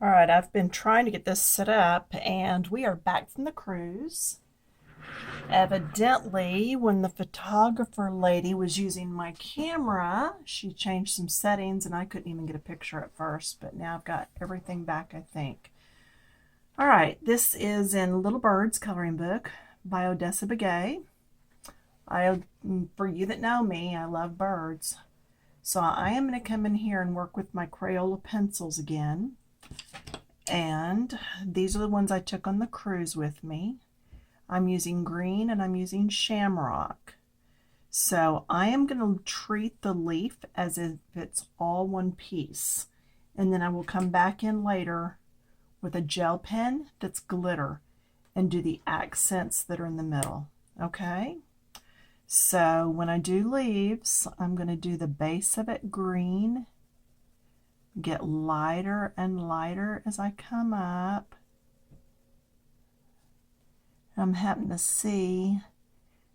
All right, I've been trying to get this set up, and we are back from the cruise. Evidently, when the photographer lady was using my camera, she changed some settings, and I couldn't even get a picture at first, but now I've got everything back, I think. All right, this is in Little Birds coloring book by Odessa Begay. For you that know me, I love birds. So I am going to come in here and work with my Crayola pencils again. And these are the ones I took on the cruise with me. I'm using green and I'm using shamrock. So I am going to treat the leaf as if it's all one piece. And then I will come back in later with a gel pen that's glitter and do the accents that are in the middle. Okay? So when I do leaves, I'm going to do the base of it green, get lighter and lighter as I come up. I'm happening to see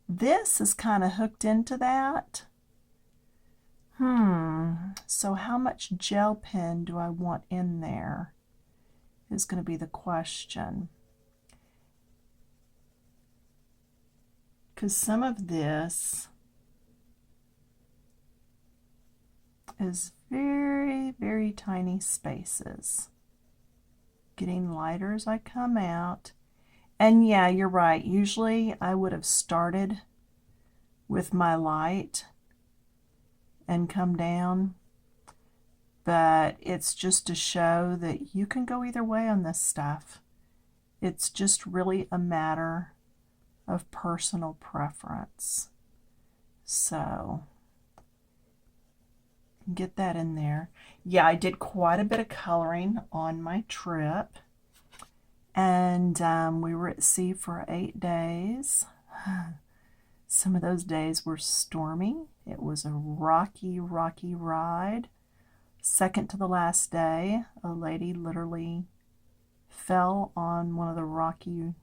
this is kind of hooked into that. So how much gel pen do I want in there is going to be the question. Because some of this is very, very tiny spaces. Getting lighter as I come out. And yeah, you're right. Usually I would have started with my light and come down. But it's just to show that you can go either way on this stuff. It's just really a matter of personal preference. So get that in there. Yeah, I did quite a bit of coloring on my trip. And we were at sea for 8 days. Some of those days were stormy. It was a rocky, rocky ride. Second to the last day, a lady literally fell on one of the rocky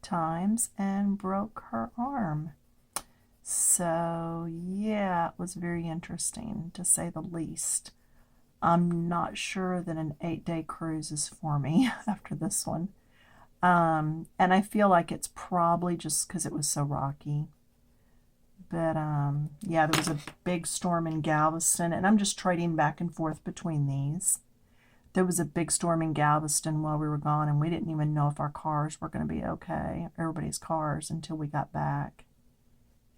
times and broke her arm. So yeah, it was very interesting to say the least. I'm not sure that an 8-day cruise is for me after this one. And I feel like it's probably just because it was so rocky. But yeah, there was a big storm in Galveston, and I'm just trading back and forth between these. There was a big storm in Galveston while we were gone, and we didn't even know if our cars were going to be okay, everybody's cars, until we got back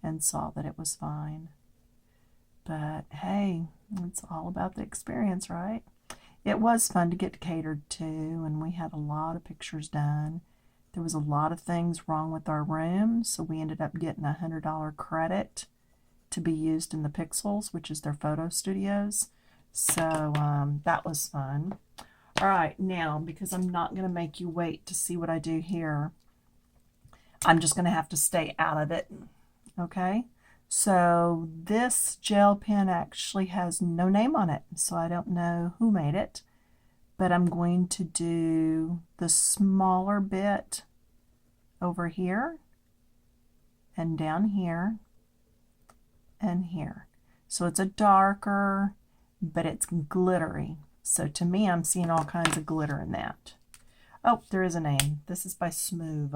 and saw that it was fine. But hey, it's all about the experience, right? It was fun to get catered to, and we had a lot of pictures done. There was a lot of things wrong with our room, so we ended up getting a $100 credit to be used in the Pixels, which is their photo studios. So that was fun. All right, now, because I'm not going to make you wait to see what I do here, I'm just going to have to stay out of it, okay? So this gel pen actually has no name on it, so I don't know who made it. But I'm going to do the smaller bit over here and down here and here. So it's a darker, but it's glittery. So to me, I'm seeing all kinds of glitter in that. Oh, there is a name. This is by Smooth.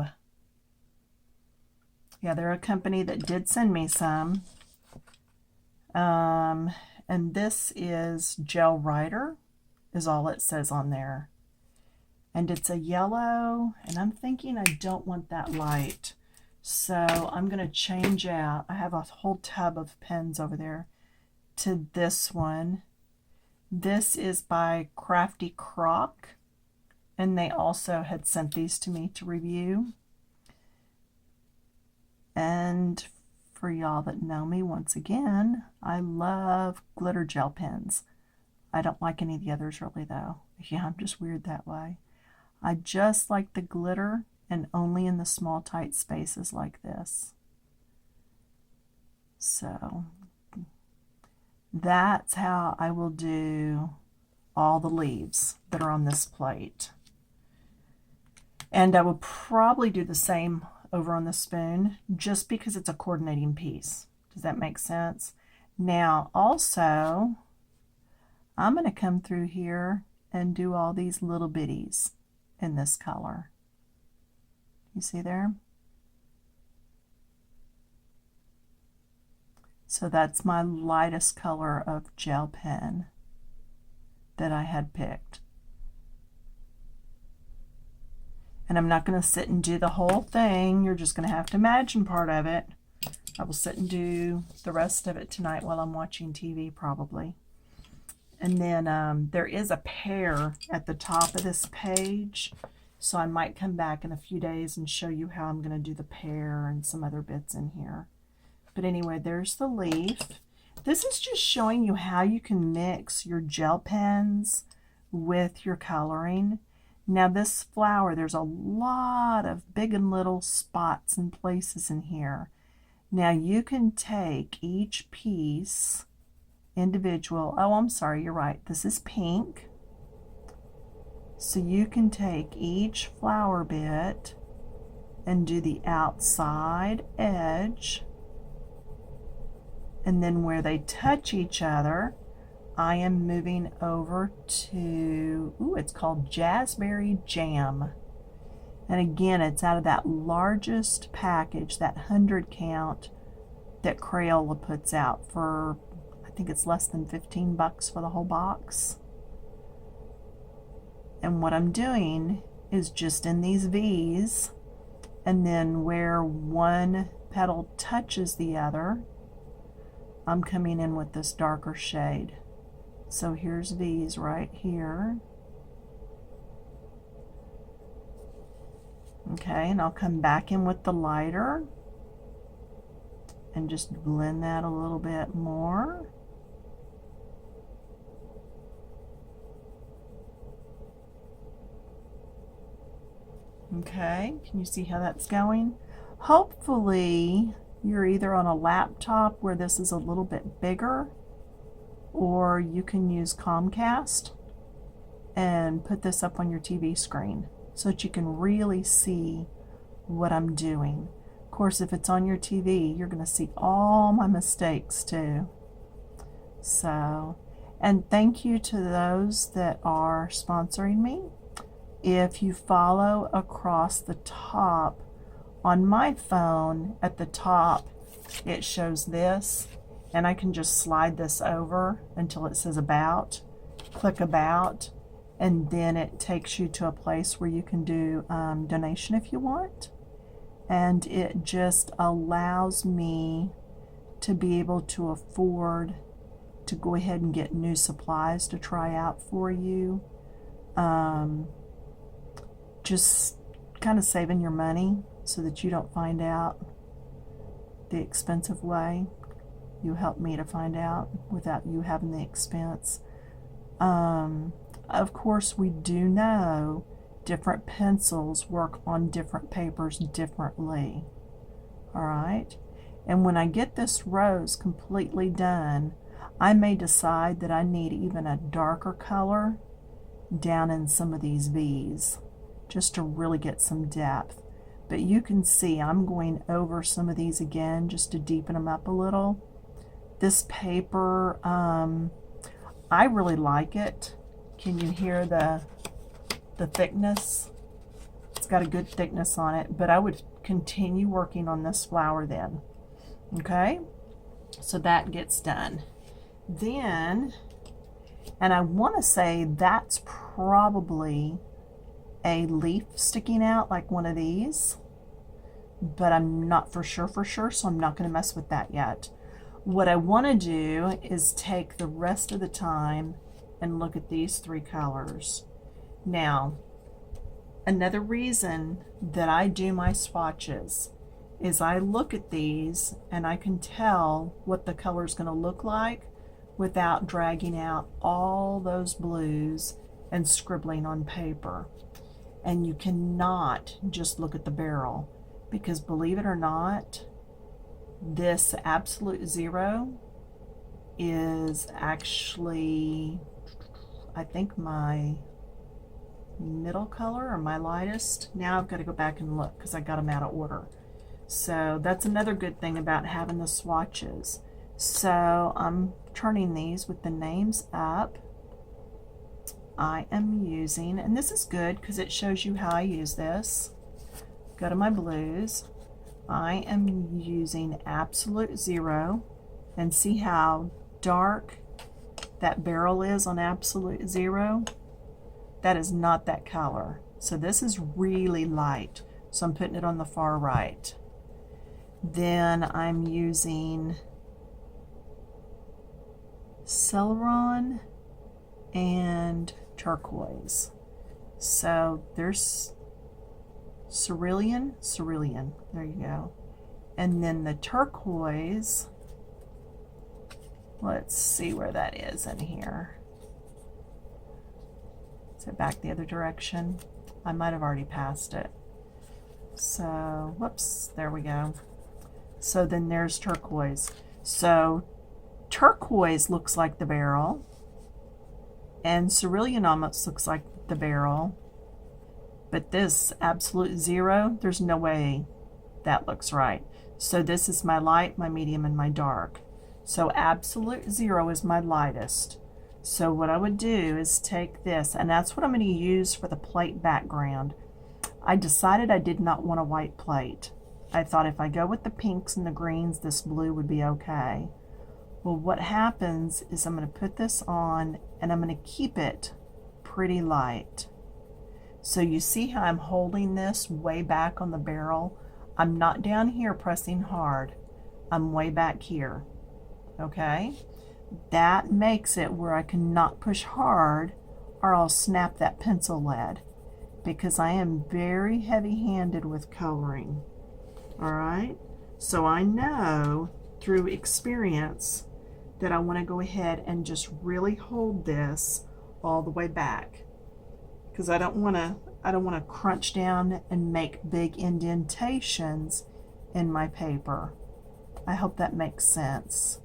Yeah, they're a company that did send me some. And this is Gel Writer, is all it says on there. And it's a yellow, and I'm thinking I don't want that light. So I'm going to change out. I have a whole tub of pens over there to this one. This is by Crafty Croc, and they also had sent these to me to review. And for y'all that know me, once again, I love glitter gel pens. I don't like any of the others really, though. Yeah, I'm just weird that way. I just like the glitter, and only in the small, tight spaces like this. So that's how I will do all the leaves that are on this plate. And I will probably do the same over on the spoon, just because it's a coordinating piece. Does that make sense? Now, also, I'm going to come through here and do all these little bitties in this color. You see there? So that's my lightest color of gel pen that I had picked. And I'm not going to sit and do the whole thing. You're just going to have to imagine part of it. I will sit and do the rest of it tonight while I'm watching TV probably. And then there is a pear at the top of this page. So I might come back in a few days and show you how I'm going to do the pear and some other bits in here. But anyway, there's the leaf. This is just showing you how you can mix your gel pens with your coloring. Now this flower, there's a lot of big and little spots and places in here. Now you can take each piece individual. Oh, I'm sorry, you're right. This is pink. So you can take each flower bit and do the outside edge. And then where they touch each other, I am moving over to, ooh, it's called Jazzberry Jam. And again, it's out of that largest package, that 100 count that Crayola puts out for, I think it's less than 15 bucks for the whole box. And what I'm doing is just in these V's, and then where one petal touches the other, I'm coming in with this darker shade. So here's V's right here. Okay, and I'll come back in with the lighter and just blend that a little bit more. Okay, can you see how that's going? Hopefully you're either on a laptop where this is a little bit bigger, or you can use Comcast and put this up on your TV screen so that you can really see what I'm doing. Of course, if it's on your TV, you're going to see all my mistakes too. So, and thank you to those that are sponsoring me. If you follow across the top on my phone, at the top it shows this, and I can just slide this over until it says about, click about, and then it takes you to a place where you can do donation if you want. And it just allows me to be able to afford to go ahead and get new supplies to try out for you. Just kind of saving your money so that you don't find out the expensive way. You help me to find out without you having the expense. Of course, we do know different pencils work on different papers differently. All right. And when I get this rose completely done, I may decide that I need even a darker color down in some of these V's just to really get some depth. But you can see I'm going over some of these again just to deepen them up a little. This paper, I really like it. Can you hear the thickness? It's got a good thickness on it, but I would continue working on this flower then. Okay, so that gets done. Then, and I want to say that's probably a leaf sticking out like one of these, but I'm not for sure, so I'm not going to mess with that yet. What I want to do is take the rest of the time and look at these three colors. Now, another reason that I do my swatches is I look at these and I can tell what the color is going to look like without dragging out all those blues and scribbling on paper. And you cannot just look at the barrel, because believe it or not, this Absolute Zero is actually, I think, my middle color or my lightest. Now I've got to go back and look because I got them out of order. So that's another good thing about having the swatches. So I'm turning these with the names up, I am using, and this is good because it shows you how I use this. Go to my blues. I am using Absolute Zero, and see how dark that barrel is on Absolute Zero? That is not that color. So this is really light. So I'm putting it on the far right. Then I'm using Celeron and turquoise. So there's cerulean, there you go. And then the turquoise, let's see where that is in here. Is it back the other direction? I might have already passed it. So, whoops, there we go. So then there's turquoise. So turquoise looks like the barrel, and cerulean almost looks like the barrel, but this Absolute Zero, there's no way that looks right. So this is my light, my medium, and my dark. So Absolute Zero is my lightest. So what I would do is take this, and that's what I'm going to use for the plate background. I decided I did not want a white plate. I thought if I go with the pinks and the greens, this blue would be okay. Well, what happens is I'm going to put this on, and I'm going to keep it pretty light. So you see how I'm holding this way back on the barrel? I'm not down here pressing hard. I'm way back here. Okay? That makes it where I cannot push hard or I'll snap that pencil lead, because I am very heavy-handed with coloring. All right? So I know through experience that I want to go ahead and just really hold this all the way back, because I don't want to crunch down and make big indentations in my paper. I hope that makes sense.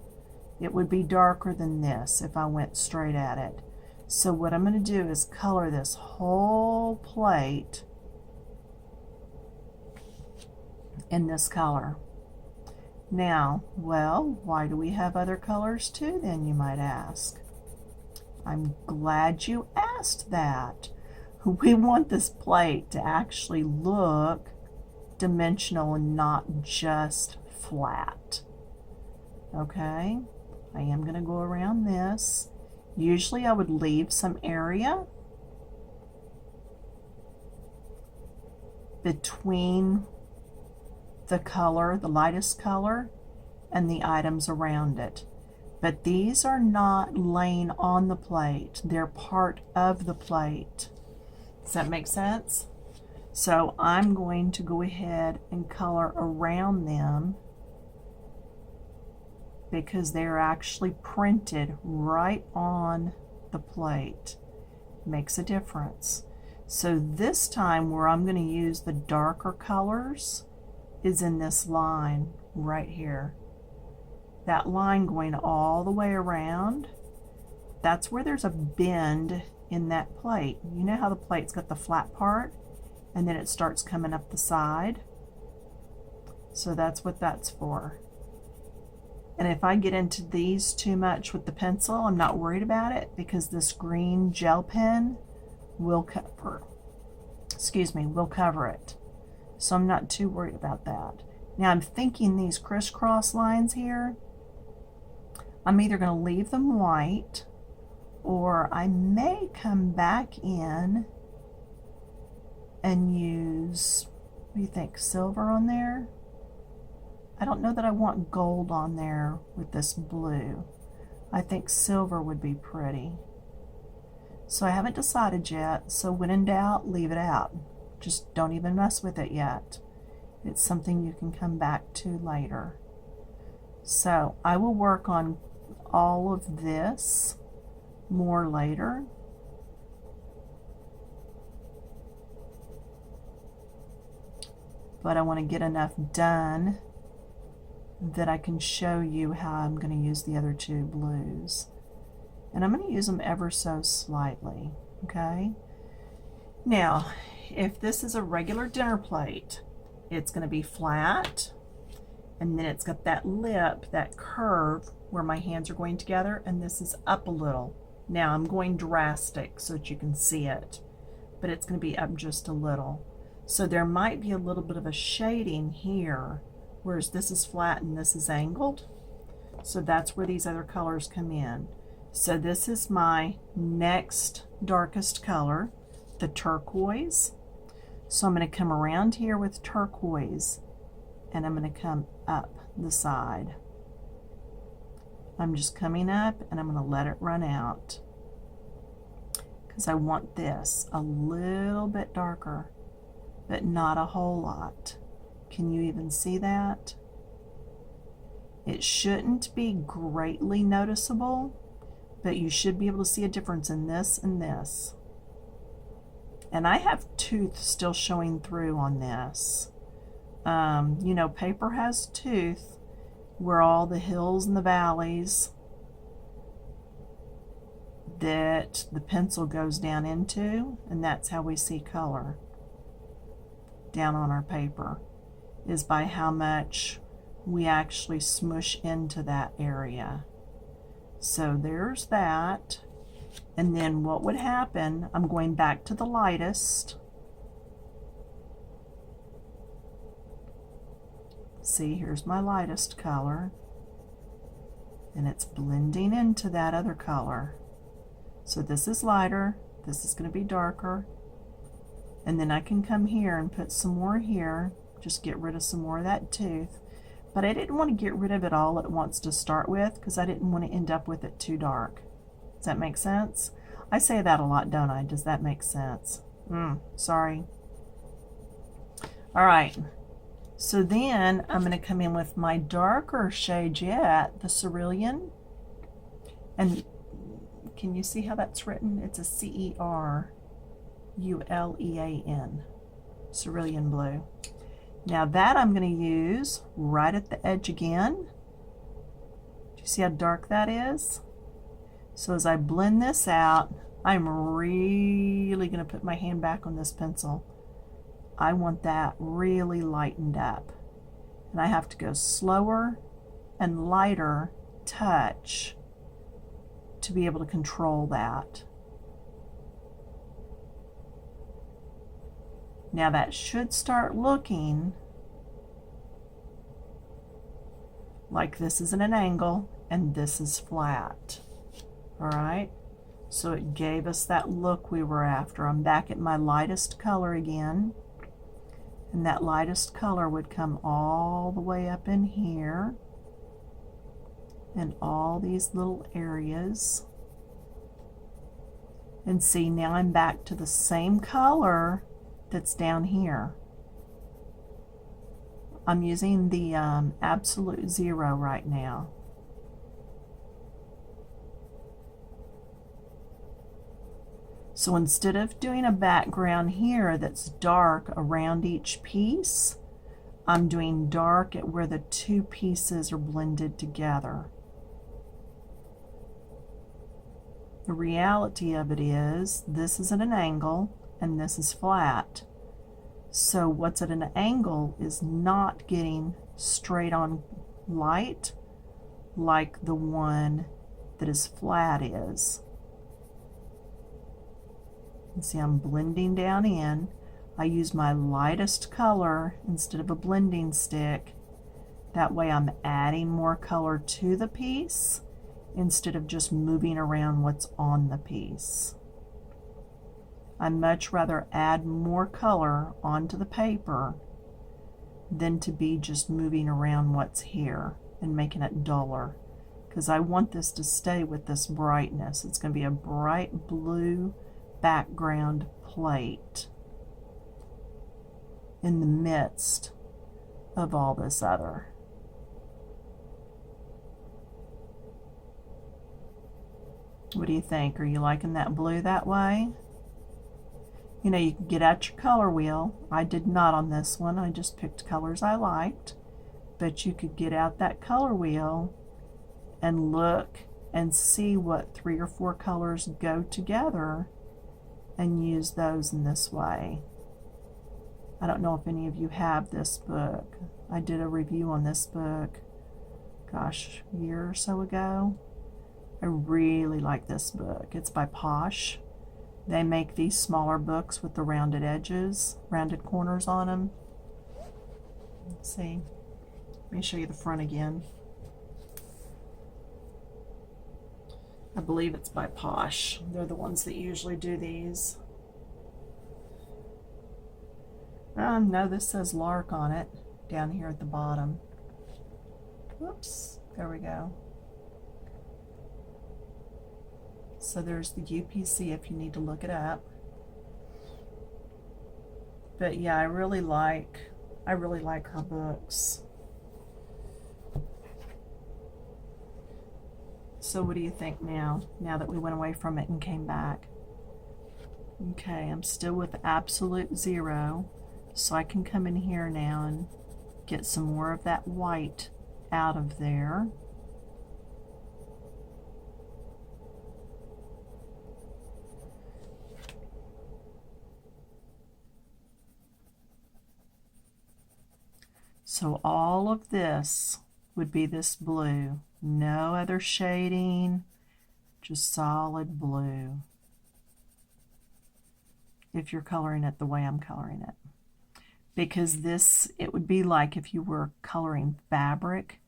It would be darker than this if I went straight at it. So what I'm going to do is color this whole plate in this color. Now, well, why do we have other colors too then, you might ask? I'm glad you asked that. We want this plate to actually look dimensional and not just flat. Okay, I am going to go around this. Usually I would leave some area between the color, the lightest color, and the items around it. But these are not laying on the plate. They're part of the plate. Does that make sense? So I'm going to go ahead and color around them because they're actually printed right on the plate. Makes a difference. So this time where I'm going to use the darker colors is in this line right here. That line going all the way around, that's where there's a bend in that plate. You know how the plate's got the flat part and then it starts coming up the side? So that's what that's for. And if I get into these too much with the pencil, I'm not worried about it because this green gel pen will cover, will cover it. So I'm not too worried about that. Now I'm thinking these crisscross lines here, I'm either going to leave them white or I may come back in and use, what do you think, silver on there? I don't know that I want gold on there with this blue. I think silver would be pretty. So I haven't decided yet, so when in doubt, leave it out. Just don't even mess with it yet. It's something you can come back to later. So I will work on all of this more later. But I want to get enough done that I can show you how I'm going to use the other two blues. And I'm going to use them ever so slightly, okay? Now, if this is a regular dinner plate, it's going to be flat, and then it's got that lip, that curve where my hands are going together, and this is up a little. Now I'm going drastic so that you can see it, but it's going to be up just a little. So there might be a little bit of a shading here, whereas this is flat and this is angled. So that's where these other colors come in. So this is my next darkest color, the turquoise. So I'm going to come around here with turquoise, and I'm going to come up the side. I'm just coming up, and I'm going to let it run out because I want this a little bit darker, but not a whole lot. Can you even see that? It shouldn't be greatly noticeable, but you should be able to see a difference in this and this. And I have tooth still showing through on this. You know, paper has tooth where all the hills and the valleys that the pencil goes down into, and that's how we see color down on our paper, is by how much we actually smush into that area. So there's that. And then what would happen, I'm going back to the lightest. See, here's my lightest color, and it's blending into that other color. So this is lighter, this is going to be darker, and then I can come here and put some more here, just get rid of some more of that tooth. But I didn't want to get rid of it all at once to start with because I didn't want to end up with it too dark. Does that make sense? I say that a lot, don't I? Does that make sense? Sorry. All right. So then I'm going to come in with my darker shade yet, the cerulean. And can you see how that's written? It's a C-E-R-U-L-E-A-N, cerulean blue. Now that I'm going to use right at the edge again. Do you see how dark that is? So as I blend this out, I'm really going to put my hand back on this pencil. I want that really lightened up. And I have to go slower and lighter touch to be able to control that. Now that should start looking like this is at an angle and this is flat. All right, so it gave us that look we were after. I'm back at my lightest color again, and that lightest color would come all the way up in here and all these little areas. And see, now I'm back to the same color that's down here. I'm using the absolute 0 right now. So instead of doing a background here that's dark around each piece, I'm doing dark at where the two pieces are blended together. The reality of it is this is at an angle and this is flat. So what's at an angle is not getting straight on light like the one that is flat is. And see, I'm blending down in. I use my lightest color instead of a blending stick. That way I'm adding more color to the piece instead of just moving around what's on the piece. I much rather add more color onto the paper than to be just moving around what's here and making it duller, because I want this to stay with this brightness. It's going to be a bright blue background plate in the midst of all this other. What do you think? Are you liking that blue that way? You know, you can get out your color wheel. I did not on this one. I just picked colors I liked. But you could get out that color wheel and look and see what 3 or 4 colors go together and use those in this way. I don't know if any of you have this book. I did a review on this book, gosh, a year or so ago. I really like this book. It's by Posh. They make these smaller books with the rounded edges, rounded corners on them. Let's see. Let me show you the front again. I believe it's by Posh. They're the ones that usually do these. No, this says Lark on it down here at the bottom. Whoops, there we go. So there's the UPC if you need to look it up. But yeah, I really like her books. So what do you think now that we went away from it and came back? Okay, I'm still with absolute 0, so I can come in here now and get some more of that white out of there. So all of this would be this blue. No other shading, just solid blue. If you're coloring it the way I'm coloring it. Because this, it would be like if you were coloring fabric.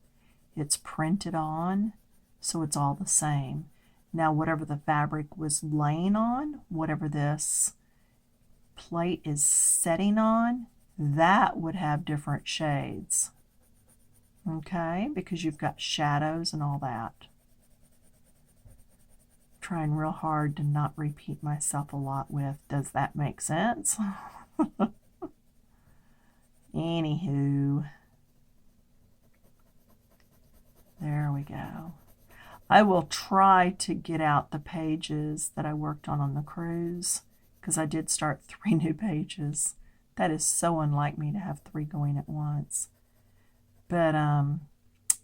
It's printed on, so it's all the same. Now whatever the fabric was laying on, whatever this plate is setting on, that would have different shades. Okay, because you've got shadows and all that. Trying real hard to not repeat myself a lot with, does that make sense? Anywho, there we go. I will try to get out the pages that I worked on the cruise, because I did start 3 new pages. That is so unlike me to have 3 going at once. But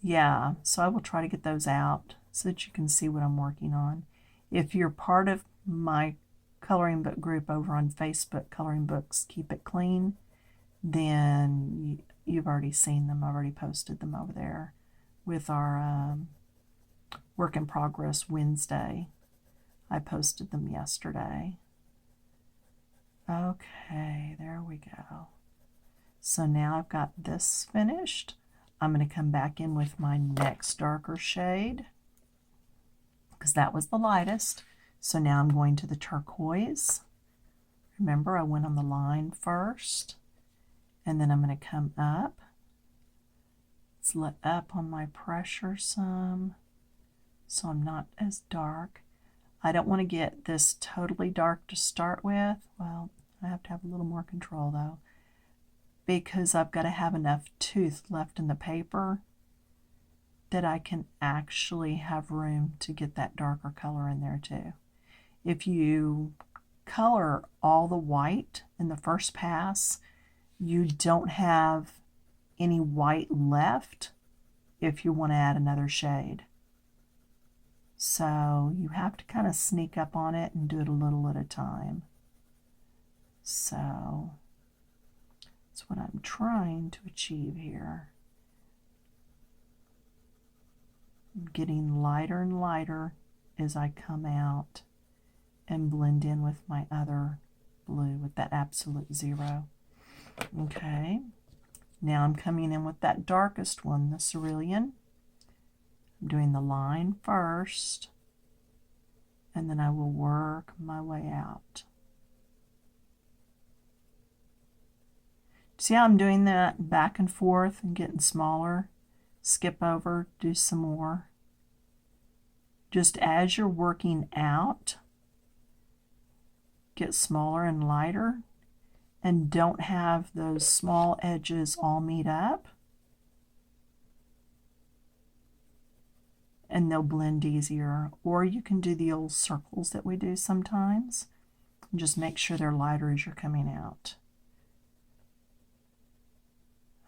yeah, so I will try to get those out so that you can see what I'm working on. If you're part of my coloring book group over on Facebook, Coloring Books Keep It Clean, then you've already seen them. I've already posted them over there with our Work in Progress Wednesday. I posted them yesterday. Okay, there we go. So now I've got this finished. I'm going to come back in with my next darker shade because that was the lightest. So now I'm going to the turquoise. Remember, I went on the line first, and then I'm going to come up. Let's let up on my pressure some so I'm not as dark. I don't want to get this totally dark to start with. Well, I have to have a little more control though, because I've got to have enough tooth left in the paper that I can actually have room to get that darker color in there too. If you color all the white in the first pass, you don't have any white left if you want to add another shade. So you have to kind of sneak up on it and do it a little at a time. So that's what I'm trying to achieve here. I'm getting lighter and lighter as I come out and blend in with my other blue with that absolute 0. Okay, now I'm coming in with that darkest one, the cerulean. I'm doing the line first, and then I will work my way out. See how I'm doing that back and forth and getting smaller? Skip over, do some more. Just as you're working out, get smaller and lighter, and don't have those small edges all meet up, and they'll blend easier. Or you can do the old circles that we do sometimes. And just make sure they're lighter as you're coming out.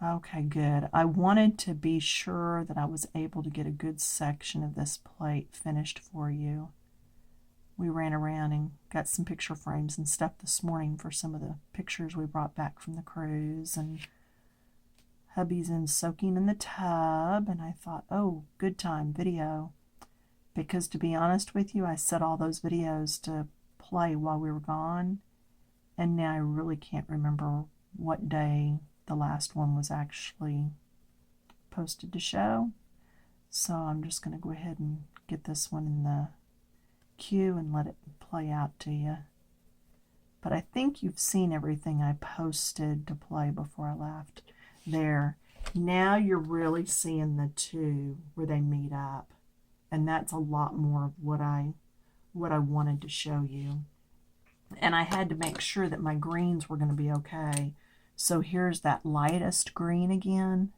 Okay, good. I wanted to be sure that I was able to get a good section of this plate finished for you. We ran around and got some picture frames and stuff this morning for some of the pictures we brought back from the cruise, and hubby's in soaking in the tub, and I thought, oh, good time, video. because to be honest with you, I set all those videos to play while we were gone, and now I really can't remember what day the last one was actually posted to show. So I'm just going to go ahead and get this one in the queue and let it play out to you. But I think you've seen everything I posted to play before I left. There. Now you're really seeing the two where they meet up. And that's a lot more of what I wanted to show you. And I had to make sure that my greens were going to be okay. So here's that lightest green again.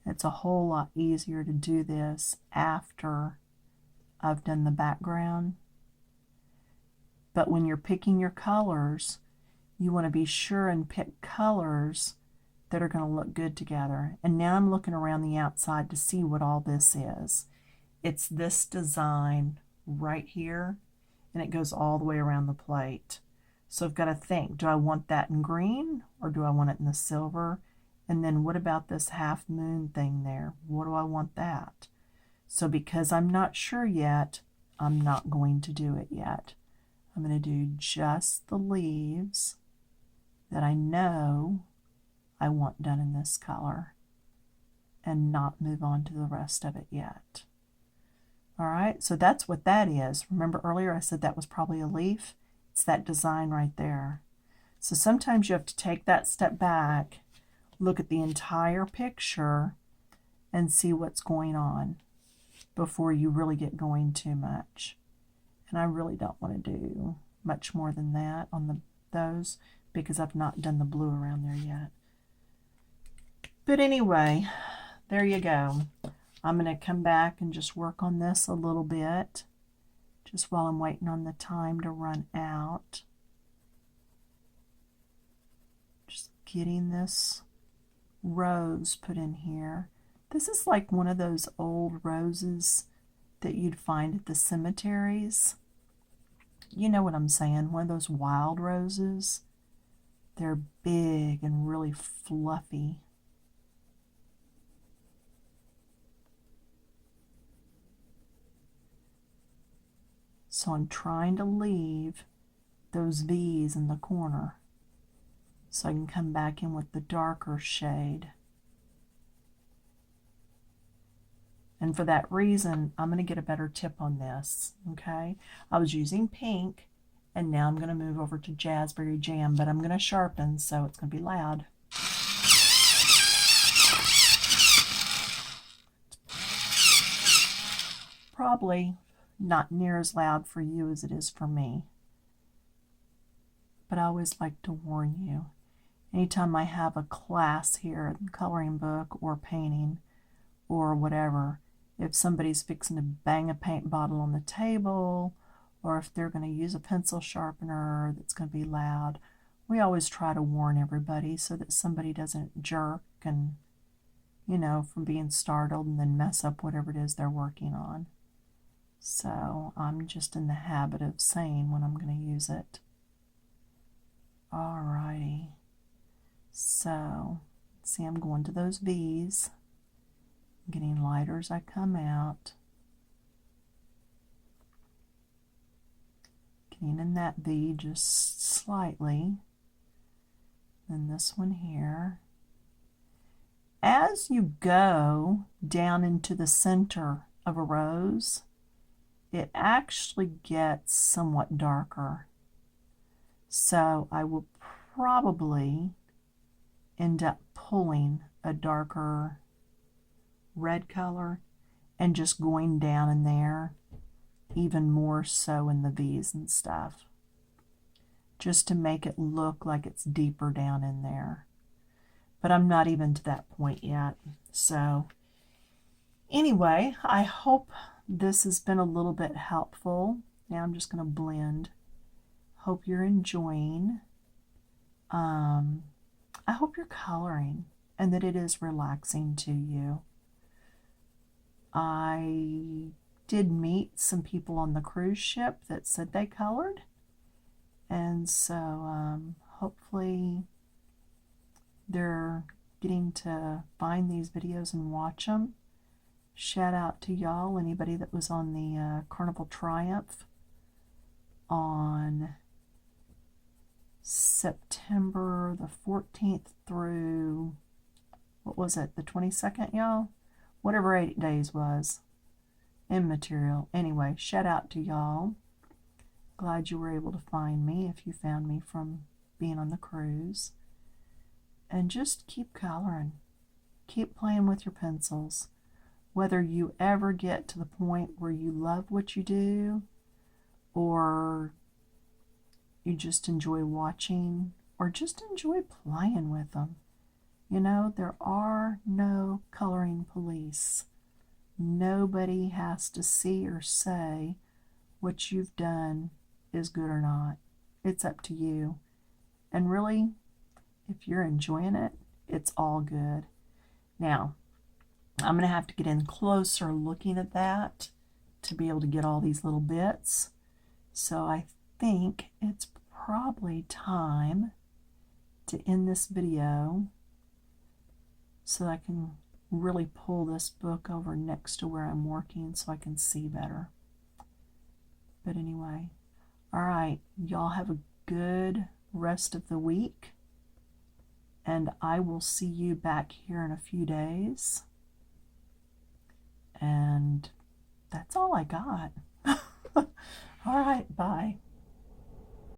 It's a whole lot easier to do this after I've done the background. But when you're picking your colors, you want to be sure and pick colors that are going to look good together. And now I'm looking around the outside to see what all this is. It's this design right here, and it goes all the way around the plate. So I've got to think, do I want that in green or do I want it in the silver? And then what about this half moon thing there? What do I want that? So because I'm not sure yet, I'm not going to do it yet. I'm going to do just the leaves that I know I want done in this color and not move on to the rest of it yet. All right, so that's what that is. Remember earlier I said that was probably a leaf? It's that design right there. So sometimes you have to take that step back, look at the entire picture, and see what's going on before you really get going too much. And I really don't want to do much more than that on those because I've not done the blue around there yet. But anyway, there you go. I'm going to come back and just work on this a little bit just while I'm waiting on the time to run out. Just getting this rose put in here. This is like one of those old roses that you'd find at the cemeteries. You know what I'm saying? One of those wild roses. They're big and really fluffy. So I'm trying to leave those V's in the corner so I can come back in with the darker shade. And for that reason, I'm going to get a better tip on this, okay? I was using pink, and now I'm going to move over to Jazzberry Jam, but I'm going to sharpen, so it's going to be loud. Probably not near as loud for you as it is for me. But I always like to warn you. Anytime I have a class here, coloring book or painting or whatever, if somebody's fixing to bang a paint bottle on the table, or if they're going to use a pencil sharpener that's going to be loud, we always try to warn everybody so that somebody doesn't jerk and, you know, from being startled and then mess up whatever it is they're working on. So I'm just in the habit of saying when I'm going to use it. Alrighty. So, see, I'm going to those V's. Getting lighter as I come out. Getting in that V just slightly. Then this one here. As you go down into the center of a rose, it actually gets somewhat darker. So I will probably end up pulling a darker red color and just going down in there, even more so in the V's and stuff, just to make it look like it's deeper down in there. But I'm not even to that point yet. So anyway, I hope this has been a little bit helpful. Now I'm just going to blend. Hope you're enjoying. I hope you're coloring and that it is relaxing to you. I did meet some people on the cruise ship that said they colored, and so hopefully they're getting to find these videos and watch them Shout out to y'all, anybody that was on the Carnival Triumph on September the 14th through, what was it, the 22nd, y'all? Whatever 8 days was. Immaterial. Anyway, shout out to y'all. Glad you were able to find me if you found me from being on the cruise. And just keep coloring. Keep playing with your pencils. Whether you ever get to the point where you love what you do, or you just enjoy watching, or just enjoy playing with them. You know, there are no coloring police. Nobody has to see or say what you've done is good or not. It's up to you. And really, if you're enjoying it, it's all good. Now, I'm going to have to get in closer looking at that to be able to get all these little bits. So I think it's probably time to end this video so I can really pull this book over next to where I'm working so I can see better. But anyway, all right, y'all have a good rest of the week, and I will see you back here in a few days. And that's all I got. All right, bye.